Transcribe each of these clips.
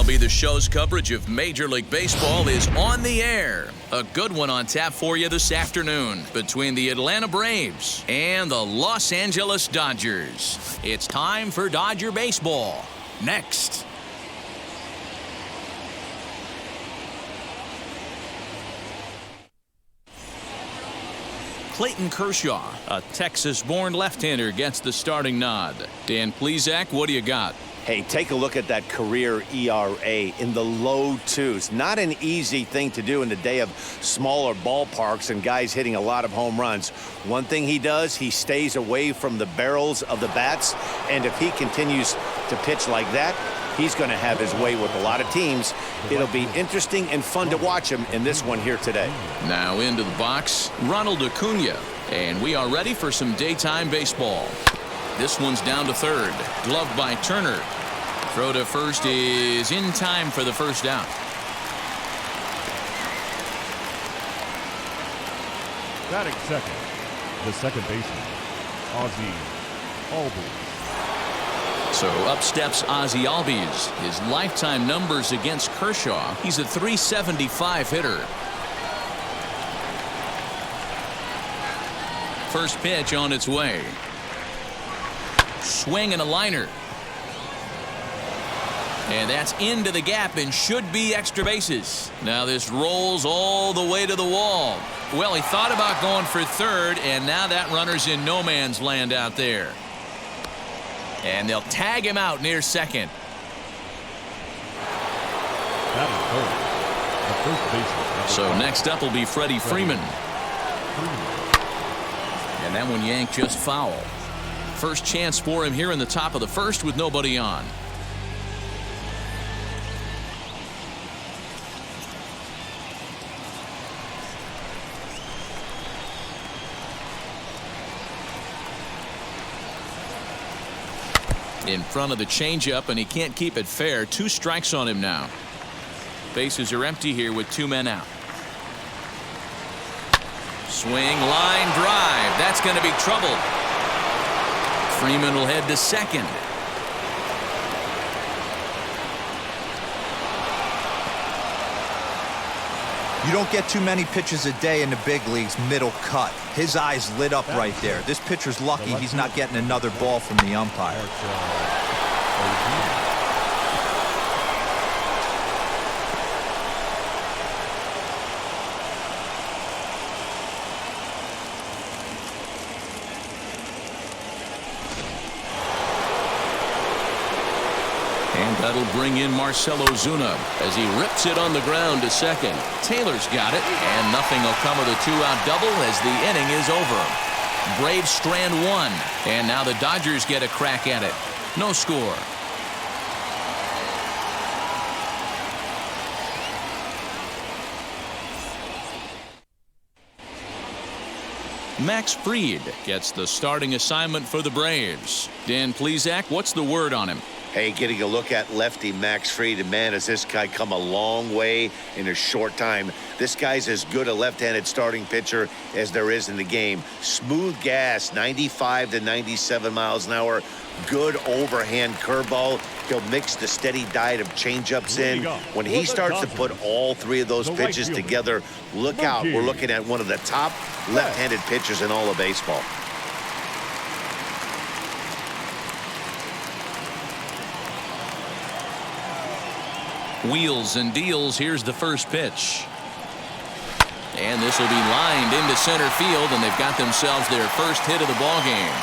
MLB The Show's coverage of Major League Baseball is on the air. A good one on tap for you this afternoon between the Atlanta Braves and the Los Angeles Dodgers. It's time for Dodger Baseball. Next. Clayton Kershaw, a Texas-born left-hander, gets the starting nod. Dan Plesac, what do you got? Hey, take a look at that career ERA in the low twos. Not an easy thing to do in the day of smaller ballparks and guys hitting a lot of home runs. One thing he does, he stays away from the barrels of the bats, and if he continues to pitch like that, he's going to have his way with a lot of teams. It'll be interesting and fun to watch him in this one here today. Now into the box, Ronald Acuna, and we are ready for some daytime baseball. This one's down to third, gloved by Turner. Throw to first is in time for the first out. Batting second, the second baseman, Ozzie Albies. So up steps Ozzie Albies. His lifetime numbers against Kershaw, he's a .375 hitter. First pitch on its way. Swing and a liner. And that's into the gap and should be extra bases. Now this rolls all the way to the wall. Well, he thought about going for third, and now that runner's in no man's land out there. And they'll tag him out near second. So next up will be Freddie Freeman. And that one yanked just foul. First chance for him here in the top of the first with nobody on. In front of the changeup, and he can't keep it fair. 2 strikes on him now. Bases are empty here with 2 men out. Swing, line drive. That's going to be trouble. Freeman will head to second. You don't get too many pitches a day in the big leagues middle cut. His eyes lit up right there. This pitcher's lucky he's not getting another ball from the umpire. And that'll bring in Marcell Ozuna as he rips it on the ground to second. Taylor's got it, and nothing will come of the 2-out double as the inning is over. Braves strand 1, and now the Dodgers get a crack at it. No score. Max Fried gets the starting assignment for the Braves. Dan Plesac, what's the word on him? Hey, getting a look at lefty Max Fried, and man, has this guy come a long way in a short time. This guy's as good a left-handed starting pitcher as there is in the game. Smooth gas, 95 to 97 miles an hour. Good overhand curveball. He'll mix the steady diet of changeups in. When he starts to put all 3 of those pitches together, look out. We're looking at one of the top left-handed pitchers in all of baseball. Wheels and deals. Here's the first pitch. And this will be lined into center field, and they've got themselves their first hit of the ball game.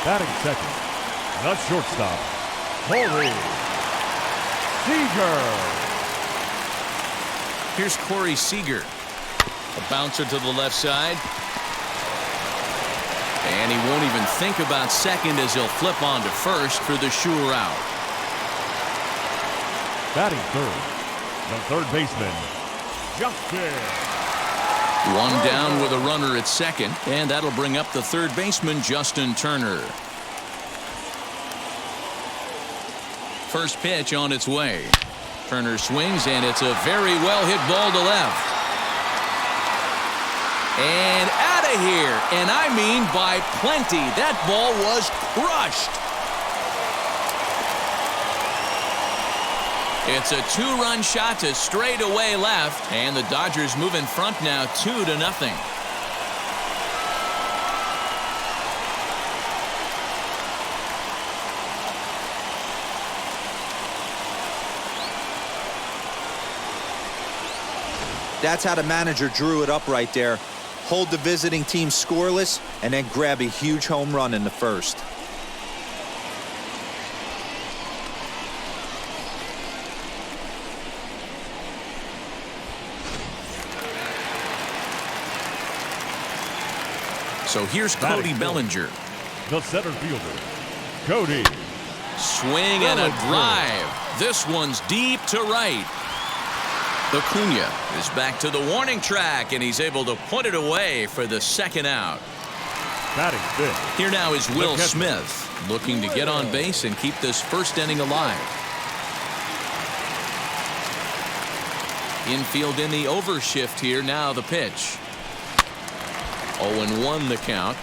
Batting second, the shortstop, Corey Seager. Here's Corey Seager. A bouncer to the left side. And he won't even think about second as he'll flip on to first for the sure out. Batting third, the third baseman, Justin. One down with a runner at second, and that'll bring up the third baseman, Justin Turner. First pitch on its way. Turner swings, and it's a very well hit ball to left. And out of here, and I mean by plenty. That ball was crushed. It's a two-run shot to straightaway left, and the Dodgers move in front now 2-0. That's how the manager drew it up right there. Hold the visiting team scoreless and then grab a huge home run in the first. So here's Cody Bellinger. The center fielder, Cody. Swing and a drive. This one's deep to right. Acuna is back to the warning track, and he's able to put it away for the second out. Batting fifth. Here now is Will Smith, looking to get on base and keep this first inning alive. Infield in the overshift here. Now the pitch. 0-1 the count.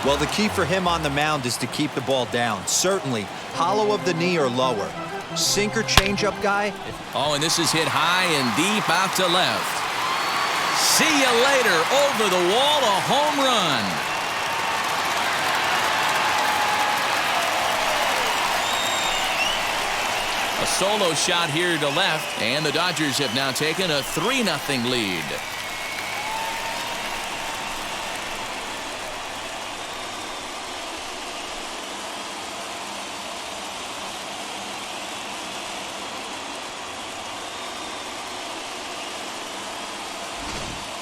Well, the key for him on the mound is to keep the ball down. Certainly, hollow of the knee or lower. Sinker changeup guy. Oh, and this is hit high and deep out to left. See you later. Over the wall, a home run. A solo shot here to left, and the Dodgers have now taken a 3-0 lead.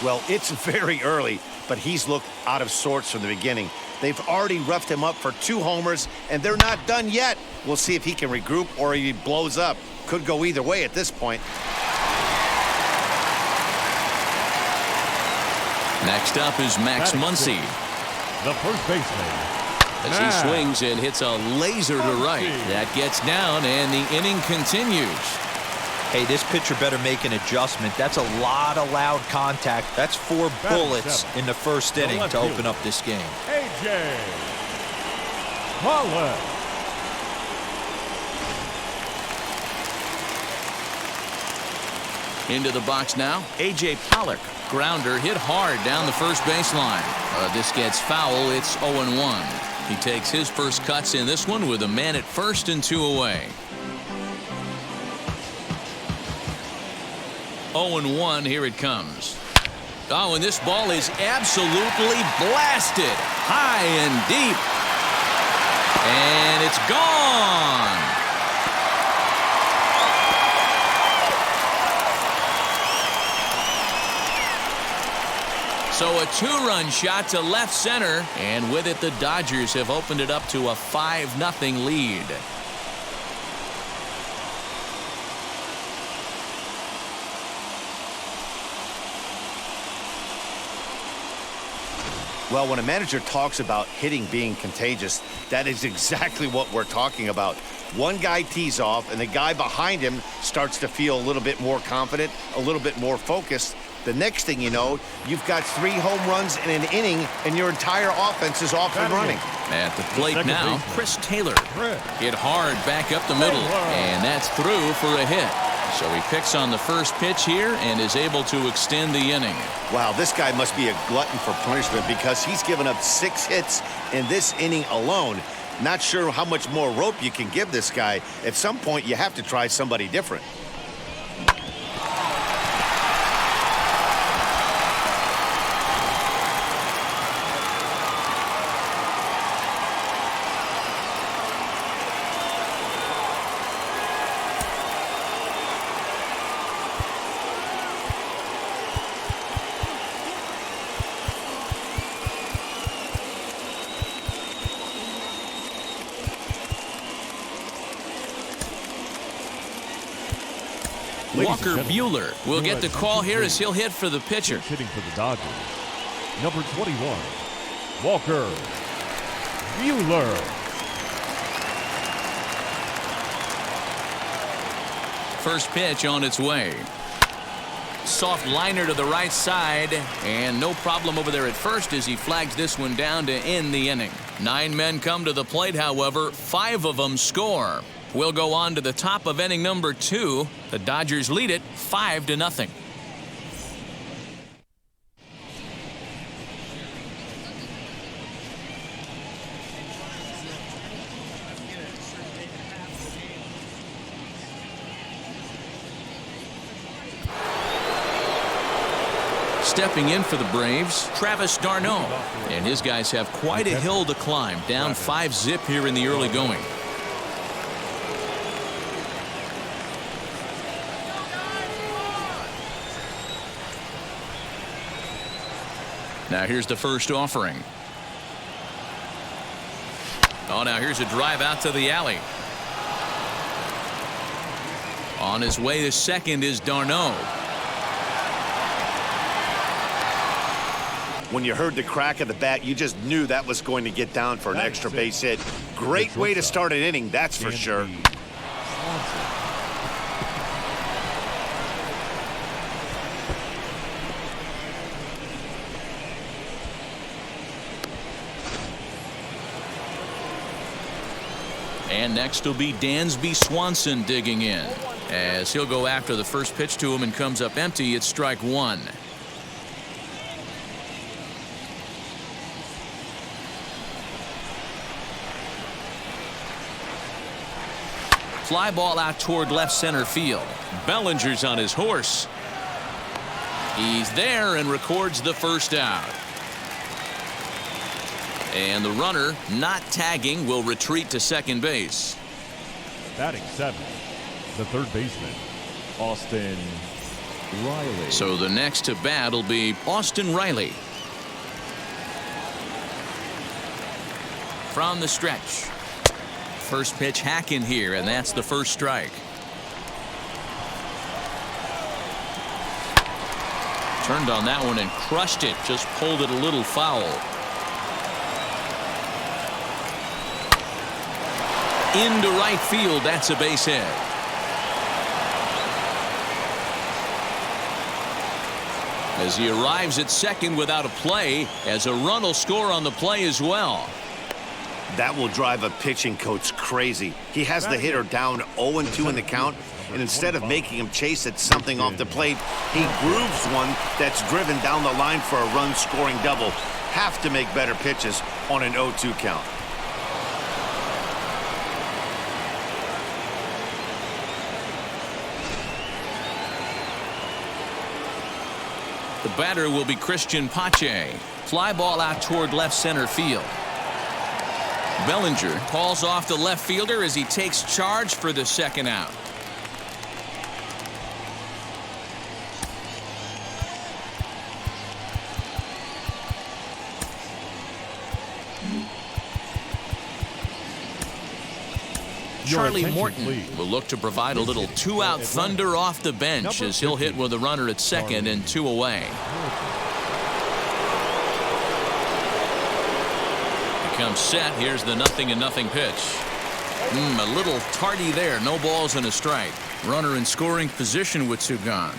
Well, it's very early, but he's looked out of sorts from the beginning. They've already roughed him up for 2 homers, and they're not done yet. We'll see if he can regroup or he blows up. Could go either way at this point. Next up is Max Muncy. The first baseman. As he swings and hits a laser to right. That gets down, and the inning continues. Hey, this pitcher better make an adjustment. That's a lot of loud contact. That's 4 bullets in the first inning to open up this game. A.J. Pollock. Into the box now, A.J. Pollock. Grounder hit hard down the first baseline. This gets foul. It's 0-1. He takes his first cuts in this one with a man at first and 2 away. 0-1, here it comes. Oh, and this ball is absolutely blasted. High and deep. And it's gone. So a 2-run shot to left center, and with it the Dodgers have opened it up to a 5-0 lead. Well, when a manager talks about hitting being contagious, that is exactly what we're talking about. One guy tees off, and the guy behind him starts to feel a little bit more confident, a little bit more focused. The next thing you know, you've got 3 home runs in an inning, and your entire offense is off and running. At the plate now, Chris Taylor. Hit hard back up the middle, and that's through for a hit. So he picks on the first pitch here and is able to extend the inning. Wow, this guy must be a glutton for punishment because he's given up 6 hits in this inning alone. Not sure how much more rope you can give this guy. At some point, you have to try somebody different. Walker Buehler will get the call here as he'll hit for the pitcher. Hitting for the Dodgers. Number 21, Walker Buehler. First pitch on its way. Soft liner to the right side, and no problem over there at first as he flags this one down to end the inning. 9 men come to the plate, however, 5 of them score. We'll go on to the top of inning number 2. The Dodgers lead it 5-0. Stepping in for the Braves, Travis d'Arnaud. And his guys have quite a hill to climb, down 5-zip here in the early going. Now here's the first offering. Oh, now here's a drive out to the alley. On his way to second is d'Arnaud. When you heard the crack of the bat, you just knew that was going to get down for an extra base hit. Great way to start an inning, that's for sure. And next will be Dansby Swanson digging in, as he'll go after the first pitch to him and comes up empty. It's strike 1. Fly ball out toward left center field. Bellinger's on his horse. He's there and records the first out. And the runner, not tagging, will retreat to second base. Batting 7th, the third baseman, Austin Riley. So the next to bat will be Austin Riley. From the stretch. First pitch hacking here, and that's the first strike. Turned on that one and crushed it. Just pulled it a little foul. Into right field. That's a base hit. As he arrives at second without a play, as a run will score on the play as well. That will drive a pitching coach crazy. He has the hitter down 0-2 in the count, and instead of making him chase at something off the plate, he grooves one that's driven down the line for a run-scoring double. Have to make better pitches on an 0-2 count. The batter will be Christian Pache. Fly ball out toward left center field. Bellinger calls off the left fielder as he takes charge for the second out. Charlie Morton will look to provide a little 2-out thunder off the bench as he'll hit with a runner at second and 2 away. Comes set. Here's the 0-0 pitch. A little tardy there. No balls and a strike. Runner in scoring position with 2 gone.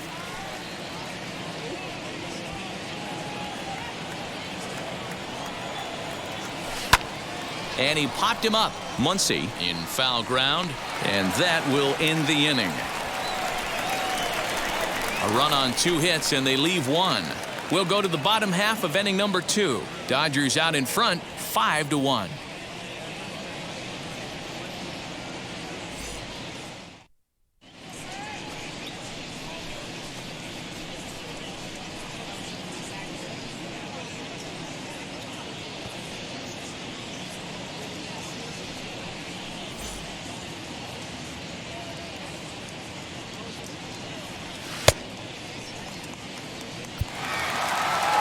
And he popped him up. Muncy in foul ground, and that will end the inning. A run on 2 hits, and they leave 1. We'll go to the bottom half of inning number 2. Dodgers out in front, 5-1.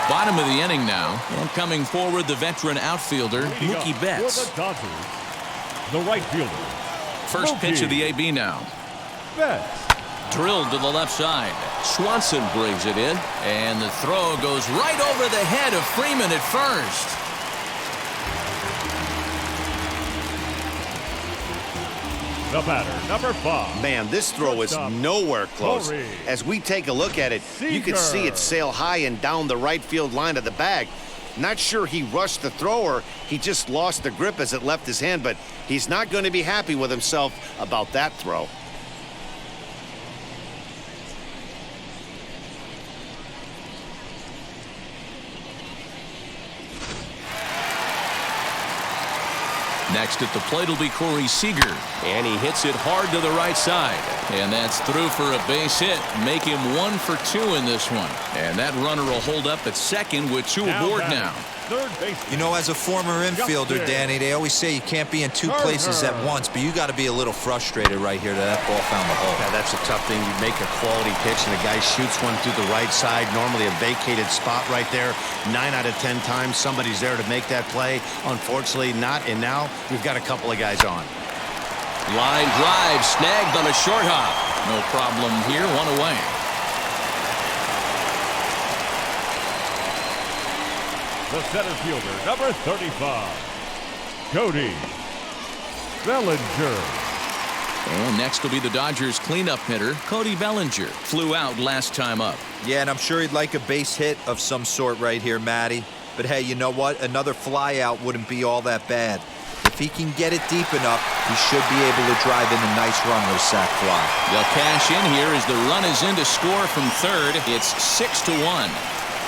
Bottom of the inning now, and coming forward, the veteran outfielder, Mookie Betts. For the Dodgers, the right fielder. First pitch of the AB now. Betts. Drilled to the left side. Swanson brings it in, and the throw goes right over the head of Freeman at first. The batter, number 5. Man, this throw is nowhere close. Corey As we take a look at it, you can see it sail high and down the right field line of the bag. Not sure he rushed the thrower. He just lost the grip as it left his hand, but he's not going to be happy with himself about that throw. Next at the plate will be Corey Seager, and he hits it hard to the right side. And that's through for a base hit. Make him 1 for 2 in this one. And that runner will hold up at second with 2 aboard now. Third base. You know, as a former infielder, Danny, they always say you can't be in 2 places at once, but you got to be a little frustrated right here that ball found the hole. Yeah, that's a tough thing. You make a quality pitch and a guy shoots one through the right side, normally a vacated spot right there. 9 out of 10 times somebody's there to make that play. Unfortunately not, and now we've got a couple of guys on. Line drive snagged on a short hop. No problem here, 1 away. The center fielder, number 35, Cody Bellinger. And next will be the Dodgers cleanup hitter, Cody Bellinger. Flew out last time up. Yeah, and I'm sure he'd like a base hit of some sort right here, Matty. But hey, you know what? Another fly out wouldn't be all that bad. If he can get it deep enough, he should be able to drive in a nice run with a sac fly. They'll cash in here as the run is in to score from third. It's 6-1.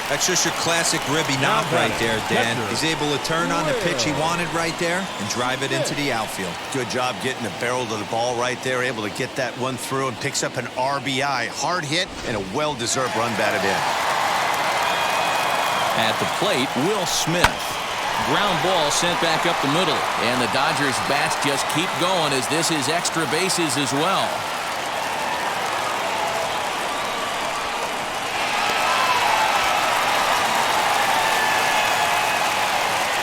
That's just your classic ribby knob right there, Dan. He's able to turn on the pitch he wanted right there and drive it into the outfield. Good job getting the barrel to the ball right there, able to get that one through and picks up an RBI. Hard hit and a well-deserved run batted in. At the plate, Will Smith. Ground ball sent back up the middle. And the Dodgers bats just keep going as this is extra bases as well.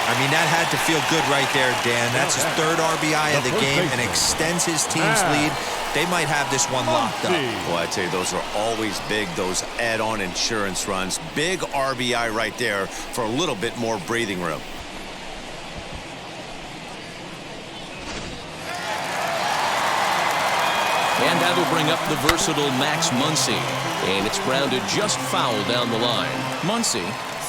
I mean, that had to feel good right there, Dan. That's his 3rd RBI of the game and extends his team's lead. They might have this one locked up. Well, I tell you, those are always big, those add-on insurance runs. Big RBI right there for a little bit more breathing room. And that'll bring up the versatile Max Muncy. And it's grounded just foul down the line. Muncy,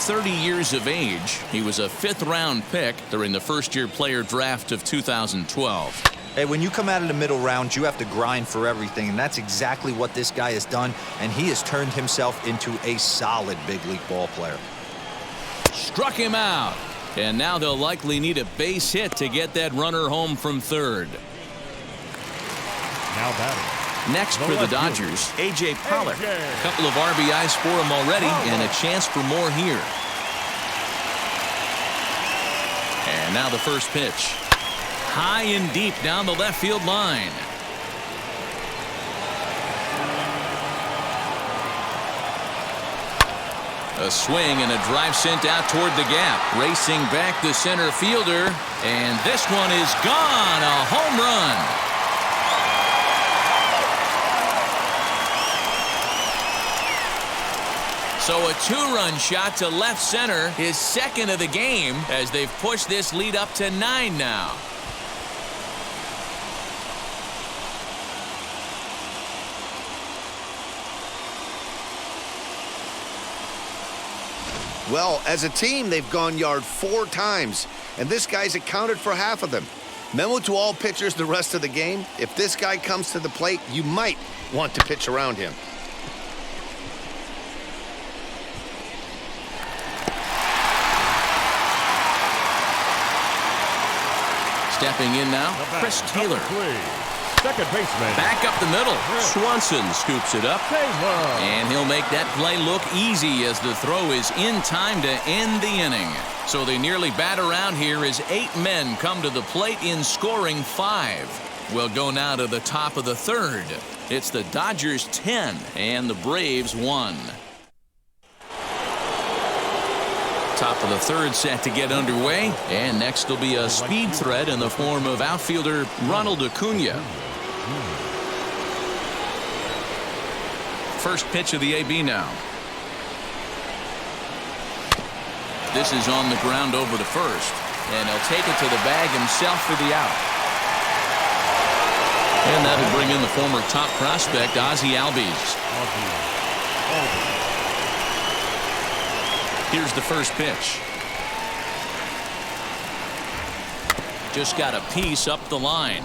30 years of age. He was a 5th-round pick during the first-year player draft of 2012. Hey, when you come out of the middle rounds, you have to grind for everything, and that's exactly what this guy has done, and he has turned himself into a solid big league ball player. Struck him out. And now they'll likely need a base hit to get that runner home from third. Now batting. Next for the Dodgers, A.J. Pollock. A couple of RBIs for him already, and a chance for more here. And now the first pitch. High and deep down the left field line. A swing and a drive sent out toward the gap. Racing back the center fielder, and this one is gone. A home run. So a 2-run shot to left center, his 2nd of the game, as they've pushed this lead up to 9 now. Well, as a team, they've gone yard 4 times, and this guy's accounted for half of them. Memo to all pitchers the rest of the game, if this guy comes to the plate, you might want to pitch around him. Stepping in now, Chris Taylor. Second baseman. Back up the middle. Swanson scoops it up. And he'll make that play look easy as the throw is in time to end the inning. So they nearly bat around here as 8 men come to the plate in scoring 5. We'll go now to the top of the 3rd. It's the Dodgers 10 and the Braves 1. Top of the 3rd set to get underway, and next will be a speed threat in the form of outfielder Ronald Acuna. First pitch of the AB now. This is on the ground over to first, and he'll take it to the bag himself for the out. And that'll bring in the former top prospect, Ozzie Albies. Here's the first pitch. Just got a piece up the line.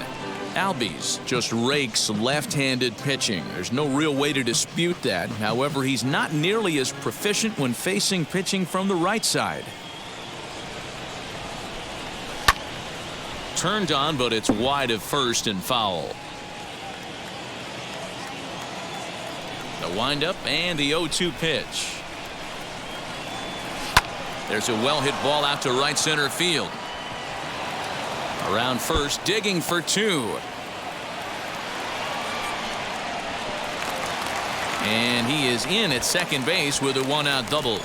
Albies just rakes left-handed pitching. There's no real way to dispute that. However, he's not nearly as proficient when facing pitching from the right side. Turned on, but it's wide of first and foul. The windup and the 0-2 pitch. There's a well-hit ball out to right center field. Around first, digging for two. And he is in at second base with a one-out double.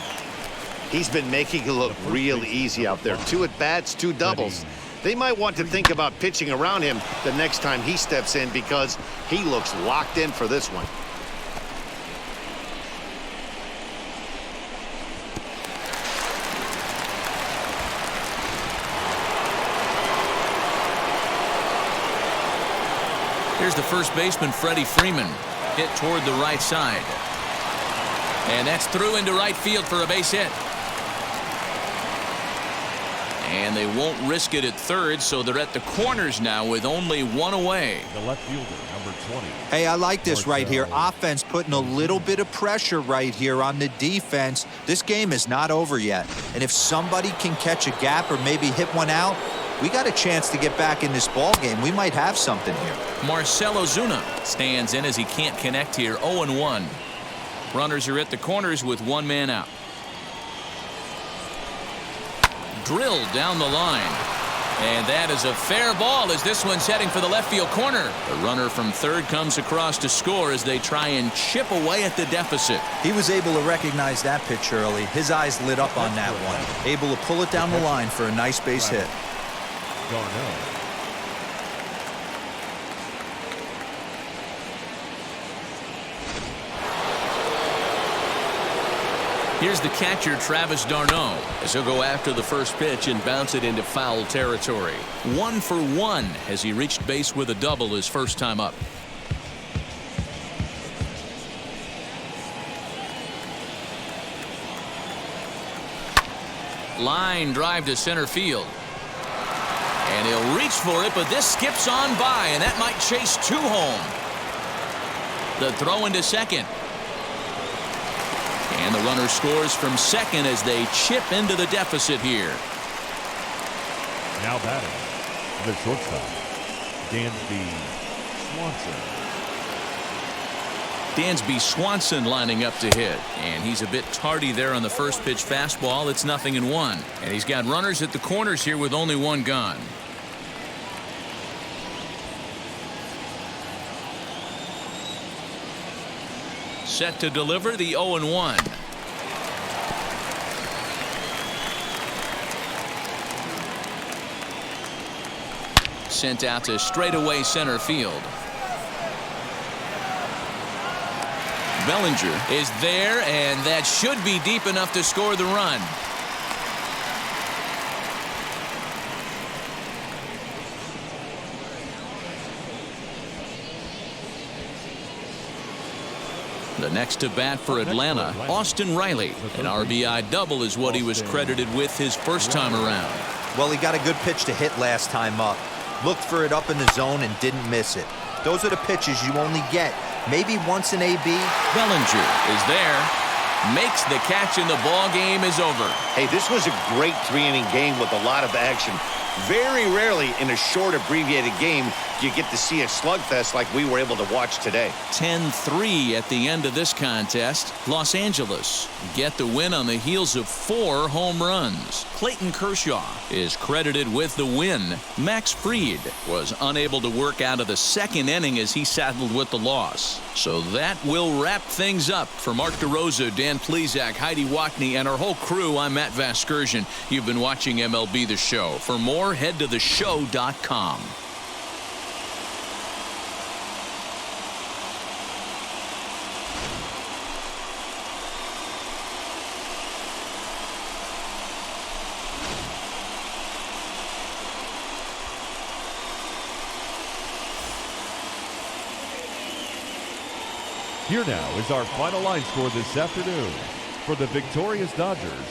He's been making it look real easy out there. 2 at-bats, 2 doubles. They might want to think about pitching around him the next time he steps in because he looks locked in for this one. Here's the first baseman, Freddie Freeman, hit toward the right side. And that's through into right field for a base hit. And they won't risk it at third, so they're at the corners now with only one away. The left fielder, number 20. Hey, I like this right here. Offense putting a little bit of pressure right here on the defense. This game is not over yet. And if somebody can catch a gap or maybe hit one out, we got a chance to get back in this ball game. We might have something here. Marcell Ozuna stands in as he can't connect here. 0-1. Runners are at the corners with one man out. Drilled down the line. And that is a fair ball as this one's heading for the left field corner. The runner from third comes across to score as they try and chip away at the deficit. He was able to recognize that pitch early. His eyes lit up on that one. Able to pull it down the line for a nice base hit. Darnell. Here's the catcher, Travis d'Arnaud, as he'll go after the first pitch and bounce it into foul territory. 1 for 1 as he reached base with a double his first time up. Line drive to center field. And he'll reach for it, but this skips on by, and that might chase 2 home. The throw into second. And the runner scores from second as they chip into the deficit here. Now batting, the shortstop, Dansby Swanson. Dansby Swanson lining up to hit. And he's a bit tardy there on the first pitch fastball. It's 0-1. And he's got runners at the corners here with only one gone. Set to deliver the 0-1. Sent out to straightaway center field. Bellinger is there, and that should be deep enough to score the run. The next to bat for Atlanta, Austin Riley. An RBI double is what he was credited with his first time around. Well, he got a good pitch to hit last time up. Looked for it up in the zone and didn't miss it. Those are the pitches you only get maybe once in AB. Bellinger is there. Makes the catch, and the ball game is over. Hey, this was a great 3-inning game with a lot of action. Very rarely in a short, abbreviated game do you get to see a slugfest like we were able to watch today. 10-3 at the end of this contest. Los Angeles get the win on the heels of 4 home runs. Clayton Kershaw is credited with the win. Max Fried was unable to work out of the second inning as he saddled with the loss. So that will wrap things up. For Mark DeRosa, Dan Plesac, Heidi Watney, and our whole crew, I'm Matt Vasgersian. You've been watching MLB The Show. For more, head to theshow.com. Here now is our final line score this afternoon. For the victorious Dodgers,